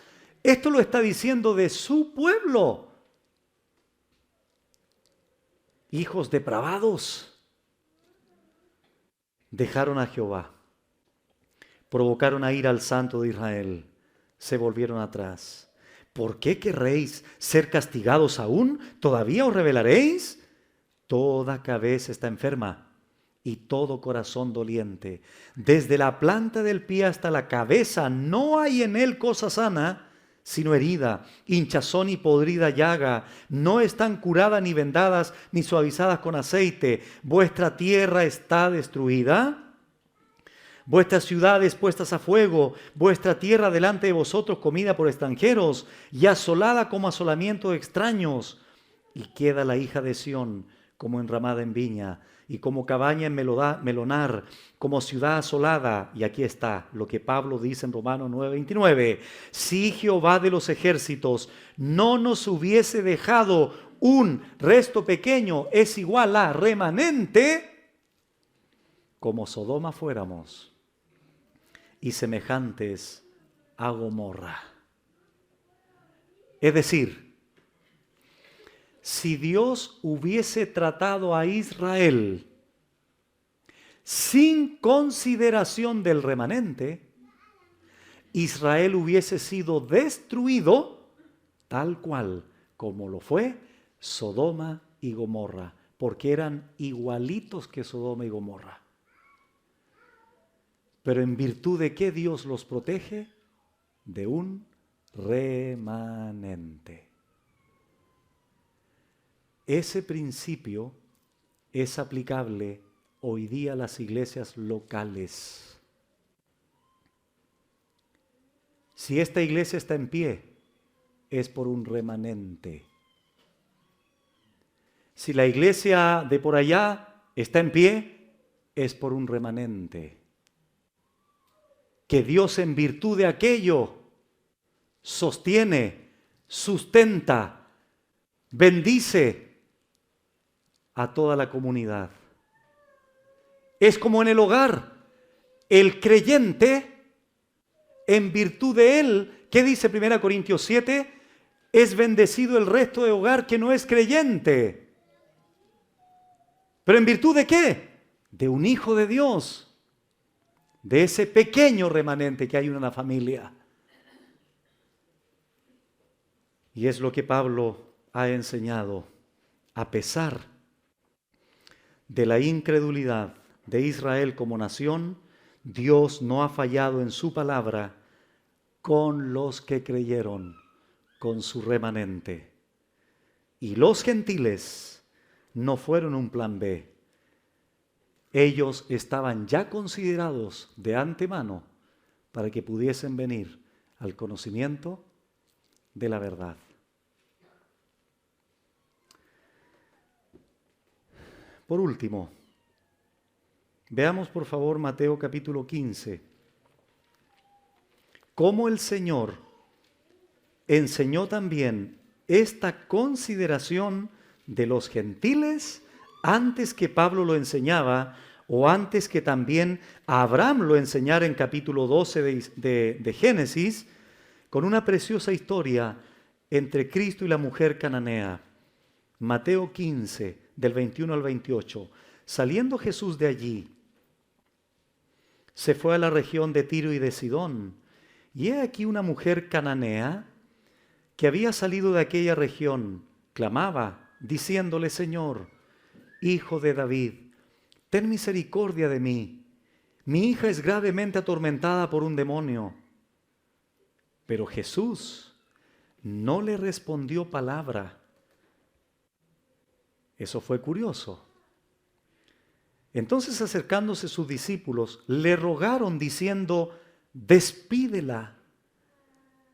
Esto lo está diciendo de su pueblo. Hijos depravados. Dejaron a Jehová. Provocaron a ira al Santo de Israel. Se volvieron atrás. ¿Por qué querréis ser castigados aún? ¿Todavía os rebelaréis? Toda cabeza está enferma y todo corazón doliente. Desde la planta del pie hasta la cabeza no hay en él cosa sana, sino herida, hinchazón y podrida llaga. No están curadas ni vendadas ni suavizadas con aceite. Vuestra tierra está destruida, vuestras ciudades puestas a fuego, vuestra tierra delante de vosotros comida por extranjeros y asolada como asolamiento de extraños. Y queda la hija de Sión como enramada en viña y como cabaña en melonar, como ciudad asolada. Y aquí está lo que Pablo dice en Romanos 9:29. Si Jehová de los ejércitos no nos hubiese dejado un resto pequeño, es igual a remanente, como Sodoma fuéramos y semejantes a Gomorra. Es decir, si Dios hubiese tratado a Israel sin consideración del remanente, Israel hubiese sido destruido tal cual como lo fue Sodoma y Gomorra, porque eran igualitos que Sodoma y Gomorra. Pero ¿en virtud de qué Dios los protege? De un remanente. Ese principio es aplicable hoy día a las iglesias locales. Si esta iglesia está en pie, es por un remanente. Si la iglesia de por allá está en pie, es por un remanente. Que Dios en virtud de aquello sostiene, sustenta, bendice a toda la comunidad. Es como en el hogar. El creyente, en virtud de él, ¿qué dice 1 Corintios 7? Es bendecido el resto de hogar que no es creyente. ¿Pero en virtud de qué? De un hijo de Dios. De ese pequeño remanente que hay en una familia. Y es lo que Pablo ha enseñado. A pesar de la incredulidad de Israel como nación, Dios no ha fallado en su palabra con los que creyeron, con su remanente. Y los gentiles no fueron un plan B. Ellos estaban ya considerados de antemano para que pudiesen venir al conocimiento de la verdad. Por último, veamos por favor Mateo capítulo 15. Cómo el Señor enseñó también esta consideración de los gentiles antes que Pablo lo enseñaba o antes que también Abraham lo enseñara en capítulo 12 de Génesis, con una preciosa historia entre Cristo y la mujer cananea. Mateo 15, del 21 al 28. Saliendo Jesús de allí, se fue a la región de Tiro y de Sidón. Y he aquí una mujer cananea que había salido de aquella región, clamaba, diciéndole: Señor, Hijo de David, ten misericordia de mí. Mi hija es gravemente atormentada por un demonio. Pero Jesús no le respondió palabra. Eso fue curioso. Entonces, acercándose sus discípulos, le rogaron diciendo: despídela,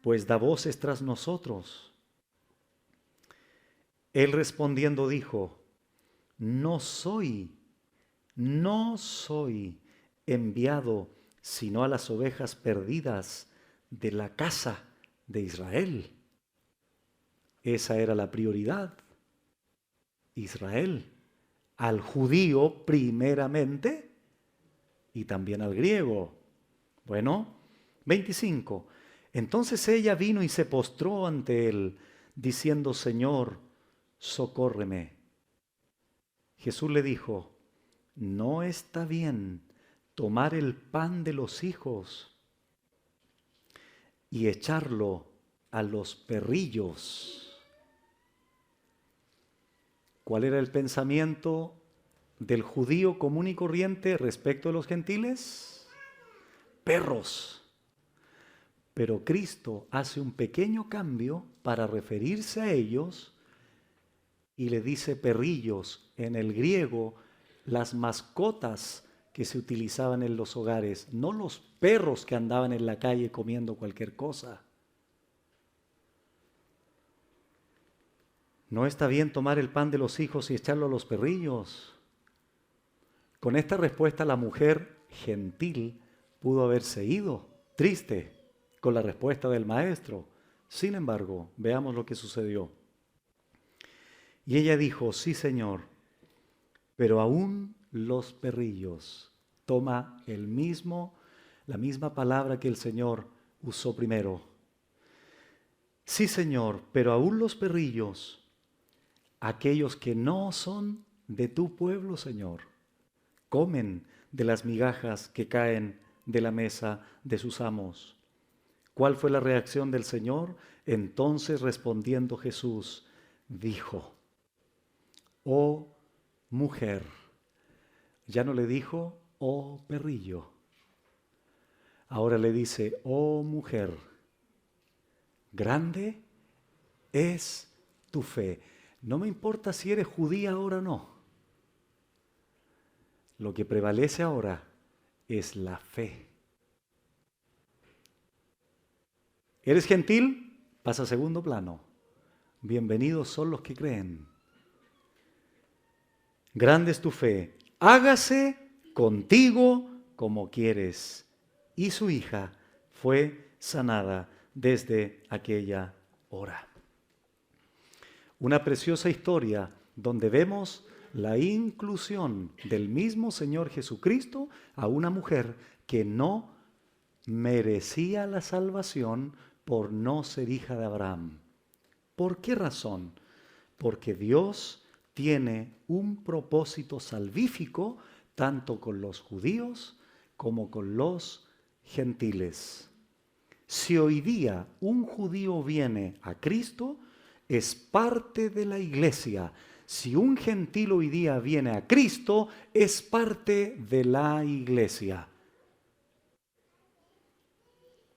pues da voces tras nosotros. Él respondiendo dijo, no soy enviado sino a las ovejas perdidas de la casa de Israel. Esa era la prioridad. Israel. Al judío primeramente y también al griego. Bueno, 25. Entonces ella vino y se postró ante él, diciendo, Señor, socórreme. Jesús le dijo, no está bien tomar el pan de los hijos y echarlo a los perrillos. ¿Cuál era el pensamiento del judío común y corriente respecto a los gentiles? Perros. Pero Cristo hace un pequeño cambio para referirse a ellos y le dice perrillos. En el griego, las mascotas que se utilizaban en los hogares, no los perros que andaban en la calle comiendo cualquier cosa. No está bien tomar el pan de los hijos y echarlo a los perrillos. Con esta respuesta la mujer gentil pudo haberse ido, triste, con la respuesta del maestro. Sin embargo, veamos lo que sucedió. Y ella dijo, sí, Señor, pero aún los perrillos. Toma la misma palabra que el Señor usó primero. Sí, Señor, pero aún los perrillos, aquellos que no son de tu pueblo, Señor, comen de las migajas que caen de la mesa de sus amos. ¿Cuál fue la reacción del Señor? Entonces respondiendo Jesús, dijo, oh mujer, ya no le dijo, oh perrillo, ahora le dice, oh mujer, grande es tu fe. No me importa si eres judía ahora o no. Lo que prevalece ahora es la fe. ¿Eres gentil? Pasa a segundo plano. Bienvenidos son los que creen. Grande es tu fe. Hágase contigo como quieres. Y su hija fue sanada desde aquella hora. Una preciosa historia donde vemos la inclusión del mismo Señor Jesucristo a una mujer que no merecía la salvación por no ser hija de Abraham. ¿Por qué razón? Porque Dios tiene un propósito salvífico tanto con los judíos como con los gentiles. Si hoy día un judío viene a Cristo, es parte de la iglesia. Si un gentil hoy día viene a Cristo, es parte de la iglesia.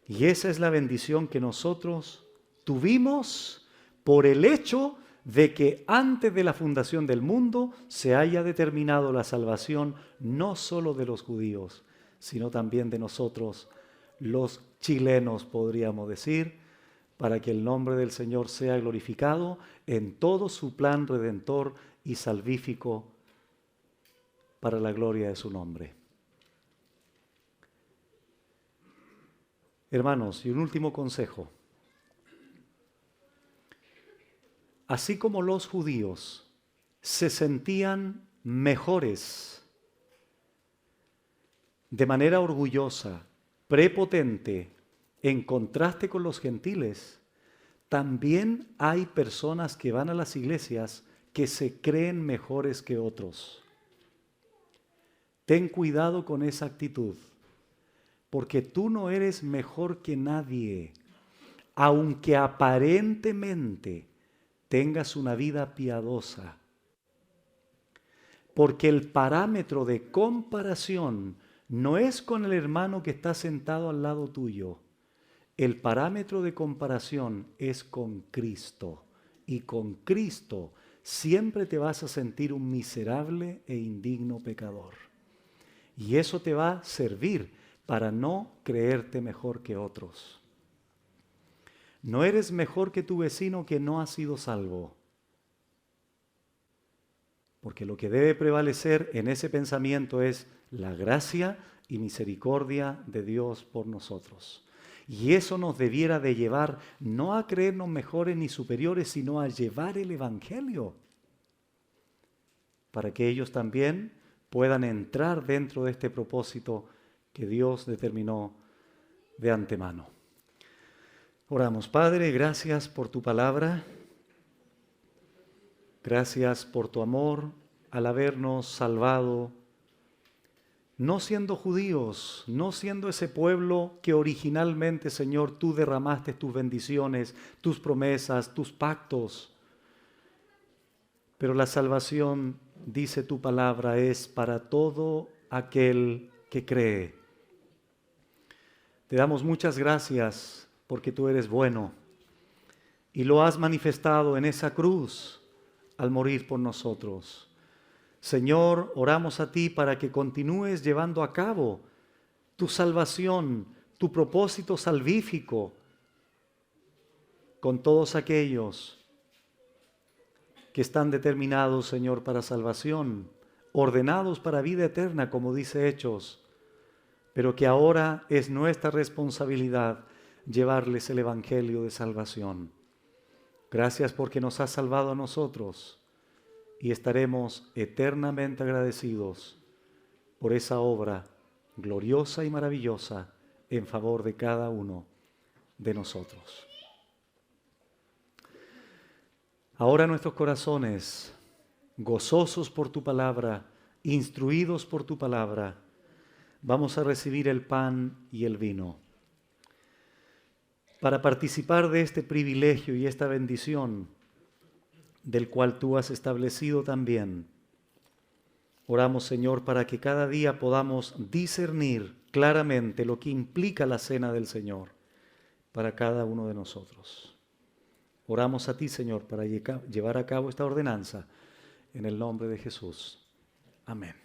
Y esa es la bendición que nosotros tuvimos por el hecho de que antes de la fundación del mundo se haya determinado la salvación no solo de los judíos, sino también de nosotros, los chilenos, podríamos decir, para que el nombre del Señor sea glorificado en todo su plan redentor y salvífico para la gloria de su nombre. Hermanos, y un último consejo. Así como los judíos se sentían mejores, de manera orgullosa, prepotente, en contraste con los gentiles, también hay personas que van a las iglesias que se creen mejores que otros. Ten cuidado con esa actitud, porque tú no eres mejor que nadie, aunque aparentemente tengas una vida piadosa. Porque el parámetro de comparación no es con el hermano que está sentado al lado tuyo. El parámetro de comparación es con Cristo. Y con Cristo siempre te vas a sentir un miserable e indigno pecador. Y eso te va a servir para no creerte mejor que otros. No eres mejor que tu vecino que no ha sido salvo. porque lo que debe prevalecer en ese pensamiento es la gracia y misericordia de Dios por nosotros. Y eso nos debiera de llevar no a creernos mejores ni superiores, sino a llevar el Evangelio, para que ellos también puedan entrar dentro de este propósito que Dios determinó de antemano. Oramos. Padre, gracias por tu palabra. Gracias por tu amor al habernos salvado, no siendo judíos, no siendo ese pueblo que originalmente, Señor, tú derramaste tus bendiciones, tus promesas, tus pactos. Pero la salvación, dice tu palabra, es para todo aquel que cree. Te damos muchas gracias porque tú eres bueno y lo has manifestado en esa cruz al morir por nosotros. Señor, oramos a ti para que continúes llevando a cabo tu salvación, tu propósito salvífico con todos aquellos que están determinados, Señor, para salvación, ordenados para vida eterna, como dice Hechos, pero que ahora es nuestra responsabilidad llevarles el evangelio de salvación. Gracias porque nos has salvado a nosotros y estaremos eternamente agradecidos por esa obra gloriosa y maravillosa en favor de cada uno de nosotros. Ahora nuestros corazones, gozosos por tu palabra, instruidos por tu palabra, vamos a recibir el pan y el vino. Para participar de este privilegio y esta bendición, del cual tú has establecido también, oramos, Señor, para que cada día podamos discernir claramente lo que implica la cena del Señor para cada uno de nosotros. Oramos a ti, Señor, para llevar a cabo esta ordenanza en el nombre de Jesús. Amén.